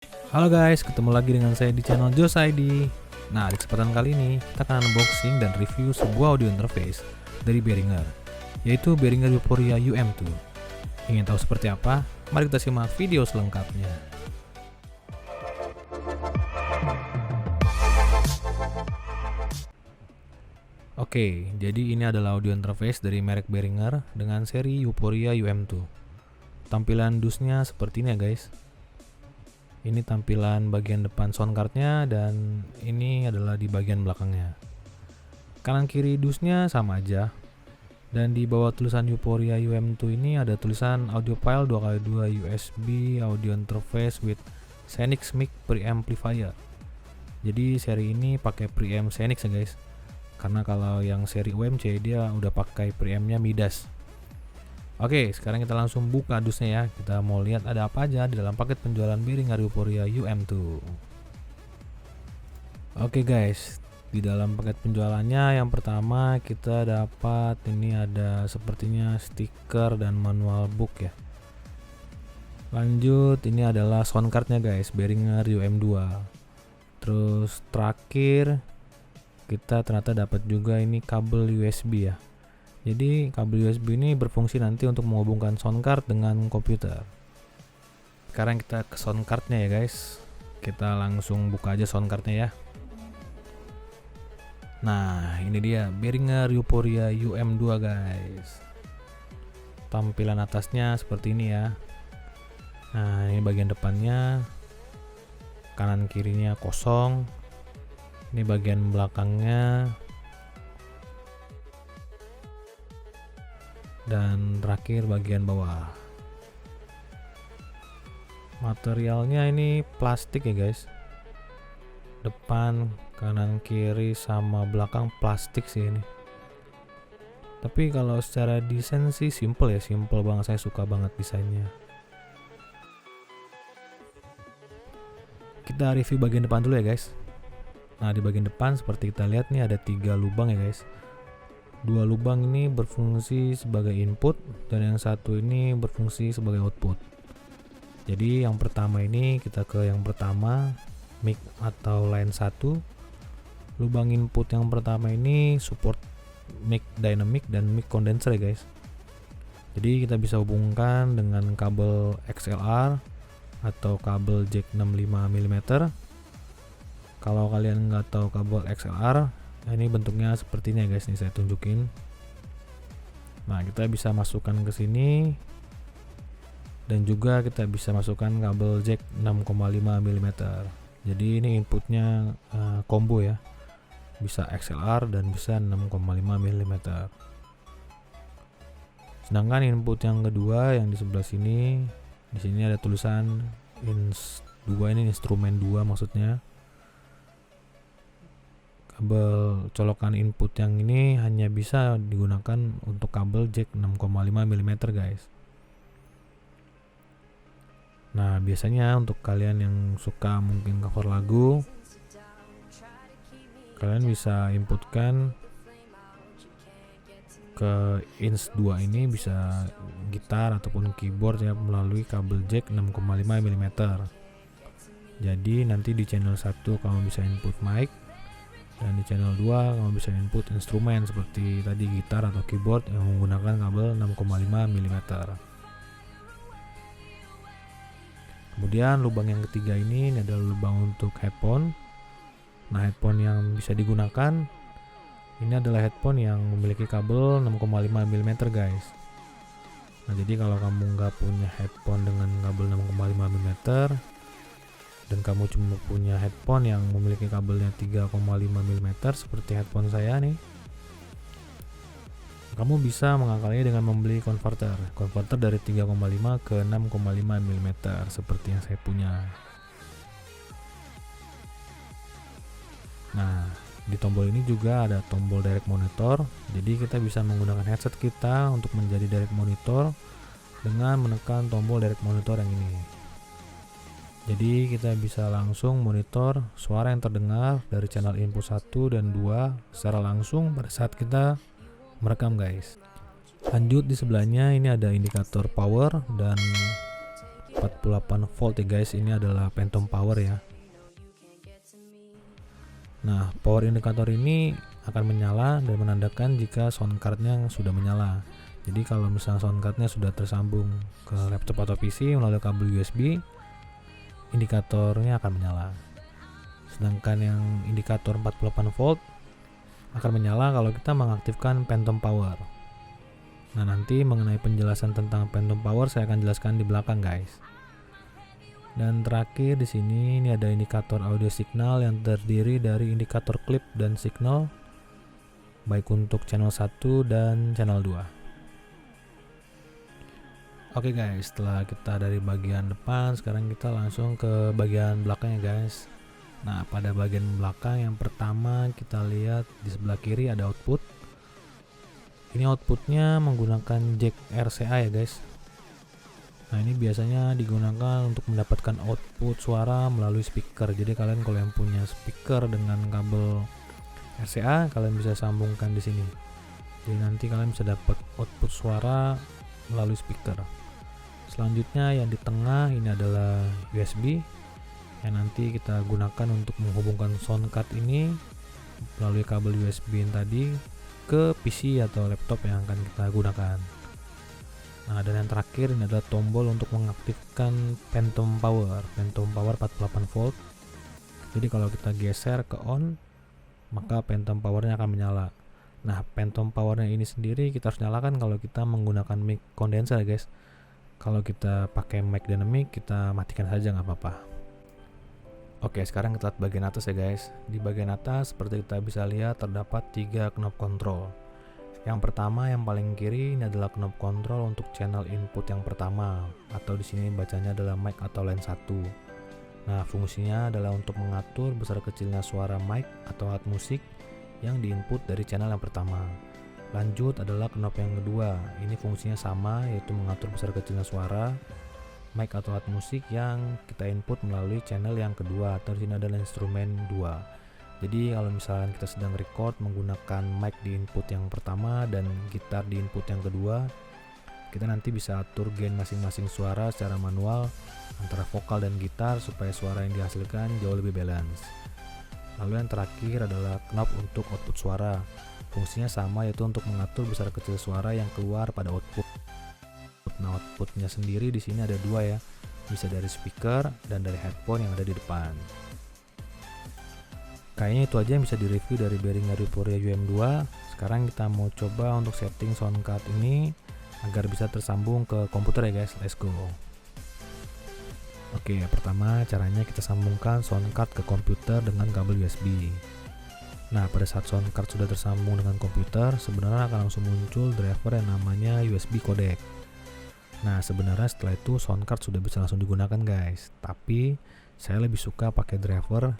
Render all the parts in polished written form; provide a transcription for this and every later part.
Halo guys, ketemu lagi dengan saya di channel Jos ID. Nah, di kesempatan kali ini kita akan unboxing dan review sebuah audio interface dari Behringer, yaitu Behringer Euphoria UM2. Ingin tahu seperti apa? Mari kita simak video selengkapnya. Oke, jadi ini adalah audio interface dari merek Behringer dengan seri Euphoria UM2. Tampilan dusnya seperti ini ya guys. Ini tampilan bagian depan soundcardnya dan ini adalah di bagian belakangnya. Kanan kiri dusnya sama aja. Dan di bawah tulisan Euphoria UM2 ini ada tulisan audio file 2x2 USB audio interface with Xenix mic preamplifier. Jadi seri ini pakai preamp Xenix ya guys. Karena kalau yang seri UMC dia udah pakai preampnya Midas. Oke, sekarang kita langsung buka dusnya ya. Kita mau lihat ada apa aja di dalam paket penjualan Behringer Euphoria UM2. Oke guys, di dalam paket penjualannya yang pertama kita dapat ini ada sepertinya stiker dan manual book ya. Lanjut, ini adalah soundcardnya guys, Behringer UM2. Terus terakhir kita ternyata dapat juga ini kabel USB ya. Jadi kabel USB ini berfungsi nanti untuk menghubungkan soundcard dengan komputer. Sekarang kita ke soundcardnya ya guys. Kita langsung buka aja soundcardnya ya. Nah, ini dia Behringer Euphoria UM2 guys. Tampilan atasnya seperti ini ya. Nah, ini bagian depannya. Kanan kirinya kosong. Ini bagian belakangnya. Dan terakhir bagian bawah. Materialnya ini plastik ya guys. Depan, kanan, kiri sama belakang plastik sih ini. Tapi kalau secara desain sih simple ya, simple banget, saya suka banget desainnya. Kita review bagian depan dulu ya guys. Nah, di bagian depan seperti kita lihat nih ada 3 lubang ya guys. 2 lubang ini berfungsi sebagai input dan yang satu ini berfungsi sebagai output. Jadi yang pertama ini kita ke yang pertama, mic atau line 1. Lubang input yang pertama ini support mic dynamic dan mic condenser ya guys. Jadi kita bisa hubungkan dengan kabel XLR atau kabel jack 65 mm. Kalau kalian nggak tahu kabel XLR, nah, ini bentuknya seperti ini ya guys, nih saya tunjukin. Nah, kita bisa masukkan ke sini dan juga kita bisa masukkan kabel jack 6,5 mm. Jadi ini inputnya combo ya, bisa XLR dan bisa 6,5 mm. Sedangkan input yang kedua yang di sebelah sini, di sini ada tulisan ins2, ini instrumen 2 maksudnya. Kabel colokan input yang ini hanya bisa digunakan untuk kabel jack 6,5 mm guys. Nah, biasanya untuk kalian yang suka mungkin cover lagu, kalian bisa inputkan ke ins2 ini, bisa gitar ataupun keyboard ya, melalui kabel jack 6,5 mm. Jadi nanti di channel 1 kamu bisa input mic, dan di channel 2 kamu bisa input instrumen seperti tadi gitar atau keyboard yang menggunakan kabel 6,5 mm. Kemudian lubang yang ketiga ini adalah lubang untuk headphone. Nah, headphone yang bisa digunakan ini adalah headphone yang memiliki kabel 6,5 mm guys. Nah, jadi kalau kamu nggak punya headphone dengan kabel 6,5 mm dan kamu cuma punya headphone yang memiliki kabelnya 3,5 mm seperti headphone saya nih, kamu bisa mengakalnya dengan membeli konverter dari 3,5 ke 6,5 mm seperti yang saya punya. Nah, di tombol ini juga ada tombol direct monitor, jadi kita bisa menggunakan headset kita untuk menjadi direct monitor dengan menekan tombol direct monitor yang ini. Jadi kita bisa langsung monitor suara yang terdengar dari channel input 1 dan 2 secara langsung pada saat kita merekam guys. Lanjut, di sebelahnya ini ada indikator power dan 48 volt ya guys, ini adalah phantom power ya. Nah, power indikator ini akan menyala dan menandakan jika sound cardnya sudah menyala. Jadi kalau misalnya sound cardnya sudah tersambung ke laptop atau PC melalui kabel USB, indikatornya akan menyala. Sedangkan yang indikator 48 volt akan menyala kalau kita mengaktifkan phantom power. Nah, nanti mengenai penjelasan tentang phantom power saya akan jelaskan di belakang guys. Dan terakhir di sini ini ada indikator audio signal yang terdiri dari indikator klip dan signal baik untuk channel 1 dan channel 2. Oke guys, setelah kita dari bagian depan, sekarang kita langsung ke bagian belakang ya guys. Nah, pada bagian belakang yang pertama kita lihat di sebelah kiri ada output. Ini outputnya menggunakan jack RCA ya guys. Nah, ini biasanya digunakan untuk mendapatkan output suara melalui speaker. Jadi kalian kalau yang punya speaker dengan kabel RCA, kalian bisa sambungkan di sini. Jadi nanti kalian bisa dapat output suara melalui speaker. Selanjutnya yang di tengah ini adalah USB yang nanti kita gunakan untuk menghubungkan sound card ini melalui kabel USB yang tadi ke PC atau laptop yang akan kita gunakan. Nah, dan yang terakhir ini adalah tombol untuk mengaktifkan phantom power 48 volt. Jadi kalau kita geser ke on, maka phantom powernya akan menyala. Nah, phantom powernya ini sendiri kita harus nyalakan kalau kita menggunakan mic condenser guys. Kalau kita pakai mic dynamic, kita matikan saja nggak apa-apa. Oke, sekarang kita lihat bagian atas ya guys. Di bagian atas seperti kita bisa lihat terdapat 3 knob control. Yang pertama yang paling kiri ini adalah knob control untuk channel input yang pertama, atau di sini bacanya adalah mic atau line 1. Nah, fungsinya adalah untuk mengatur besar kecilnya suara mic atau alat musik yang diinput dari channel yang pertama. Lanjut adalah knob yang kedua. Ini fungsinya sama, yaitu mengatur besar kecilnya suara mic atau alat musik yang kita input melalui channel yang kedua, atau di sini adalah instrumen 2. Jadi kalau misalnya kita sedang record menggunakan mic di input yang pertama dan gitar di input yang kedua, kita nanti bisa atur gain masing-masing suara secara manual antara vokal dan gitar supaya suara yang dihasilkan jauh lebih balance. Lalu yang terakhir adalah knob untuk output suara. Fungsinya sama, yaitu untuk mengatur besar kecil suara yang keluar pada output. Nah, outputnya sendiri di sini ada 2 ya, bisa dari speaker dan dari headphone yang ada di depan. Kayaknya itu aja yang bisa direview dari Behringer Vuforia UM2. Sekarang kita mau coba untuk setting sound card ini agar bisa tersambung ke komputer ya guys. Let's go. Oke, pertama caranya kita sambungkan sound card ke komputer dengan kabel USB. Nah, pada saat sound card sudah tersambung dengan komputer, sebenarnya akan langsung muncul driver yang namanya USB codec. Nah, sebenarnya setelah itu sound card sudah bisa langsung digunakan guys. Tapi saya lebih suka pakai driver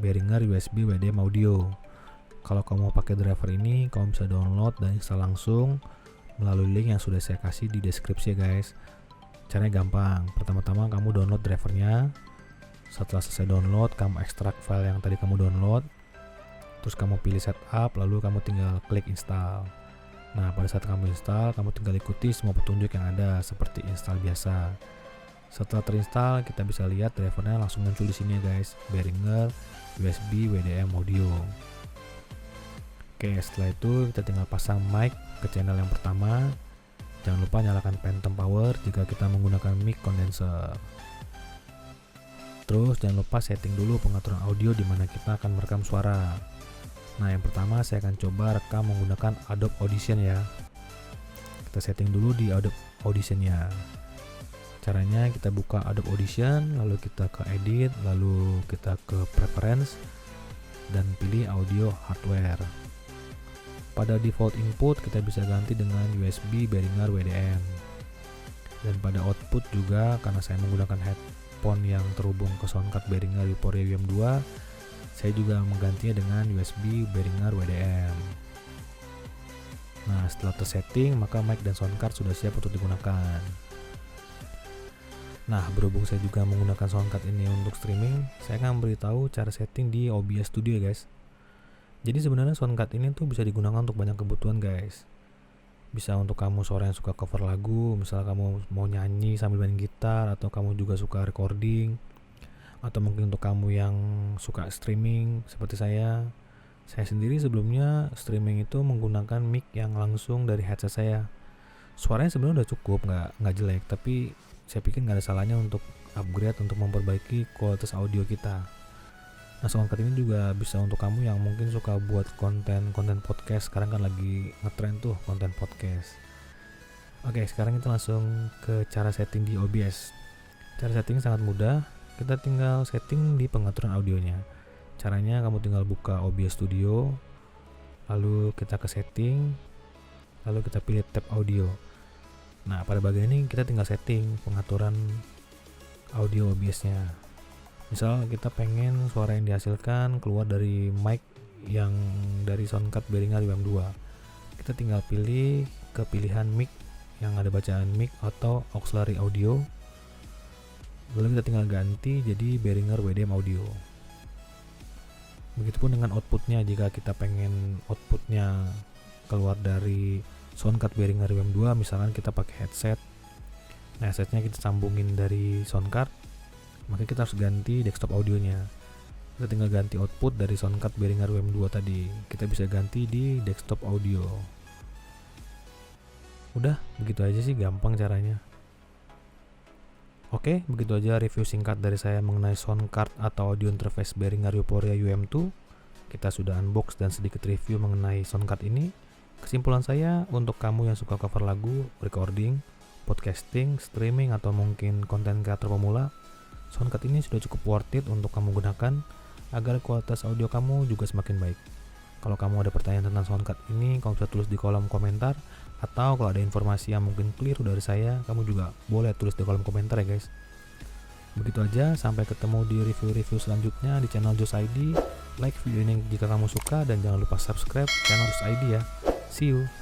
Behringer USB WDM Audio. Kalau kamu mau pakai driver ini, kamu bisa download dan install langsung melalui link yang sudah saya kasih di deskripsi ya guys. Caranya gampang. Pertama-tama kamu download drivernya. Setelah selesai download, kamu ekstrak file yang tadi kamu download. Terus kamu pilih setup, lalu kamu tinggal klik install. Nah, pada saat kamu install, kamu tinggal ikuti semua petunjuk yang ada seperti install biasa. Setelah terinstall, kita bisa lihat drivernya langsung muncul di sini ya guys, Behringer USB WDM Audio. Oke, setelah itu kita tinggal pasang mic ke channel yang pertama. Jangan lupa nyalakan phantom power jika kita menggunakan mic condenser. Terus jangan lupa setting dulu pengaturan audio di mana kita akan merekam suara. Nah, yang pertama saya akan coba rekam menggunakan Adobe Audition ya. Kita setting dulu di Adobe Audition-nya. Caranya kita buka Adobe Audition, lalu kita ke Edit, lalu kita ke Preference dan pilih Audio Hardware. Pada default input kita bisa ganti dengan USB Behringer WDM. Dan pada output juga, karena saya menggunakan headphone yang terhubung ke soundcard Behringer Vuforia UM2, saya juga menggantinya dengan USB Behringer WDM. Nah, setelah tersetting, maka mic dan soundcard sudah siap untuk digunakan. Nah, berhubung saya juga menggunakan soundcard ini untuk streaming, saya akan beritahu cara setting di OBS Studio guys. Jadi sebenarnya soundcard ini tuh bisa digunakan untuk banyak kebutuhan guys. Bisa untuk kamu suara yang suka cover lagu, misal kamu mau nyanyi sambil main gitar, atau kamu juga suka recording, atau mungkin untuk kamu yang suka streaming seperti saya. Saya sendiri sebelumnya streaming itu menggunakan mic yang langsung dari headset saya. Suaranya sebenarnya udah cukup, nggak jelek, tapi saya pikir nggak ada salahnya untuk upgrade untuk memperbaiki kualitas audio kita. Nah, Soundcard ini juga bisa untuk kamu yang mungkin suka buat konten podcast. Sekarang kan lagi ngetrend tuh konten podcast. Oke, sekarang kita langsung ke cara setting di OBS. Cara setting sangat mudah. Kita tinggal setting di pengaturan audionya. Caranya kamu tinggal buka OBS Studio, lalu kita ke setting, lalu kita pilih tab audio. Nah, pada bagian ini kita tinggal setting pengaturan audio OBS-nya. Misal kita pengen suara yang dihasilkan keluar dari mic yang dari Soundcard Behringer UM2. Kita tinggal pilih ke pilihan mic yang ada bacaan mic atau auxiliary audio. Lalu kita tinggal ganti jadi Behringer WDM audio. Begitupun dengan outputnya, jika kita pengen outputnya keluar dari Soundcard Behringer UM2, misalkan kita pakai headset. Nah, headsetnya kita sambungin dari Soundcard, maka kita harus ganti desktop audionya. Kita tinggal ganti output dari Soundcard Behringer UM2 tadi, kita bisa ganti di desktop audio. Udah, begitu aja sih, gampang caranya. Oke, begitu aja review singkat dari saya mengenai Soundcard atau audio interface Behringer Euphoria UM2. Kita sudah unbox dan sedikit review mengenai Soundcard ini. Kesimpulan saya, untuk kamu yang suka cover lagu, recording, podcasting, streaming, atau mungkin konten kreator pemula, Soundcard ini sudah cukup worth it untuk kamu gunakan agar kualitas audio kamu juga semakin baik. Kalau kamu ada pertanyaan tentang Soundcard ini, kamu bisa tulis di kolom komentar, atau kalau ada informasi yang mungkin keliru dari saya, kamu juga boleh tulis di kolom komentar ya guys. Begitu aja, sampai ketemu di review-review selanjutnya di channel Jos ID. Like video ini jika kamu suka, dan jangan lupa subscribe channel Jos ID ya. See you.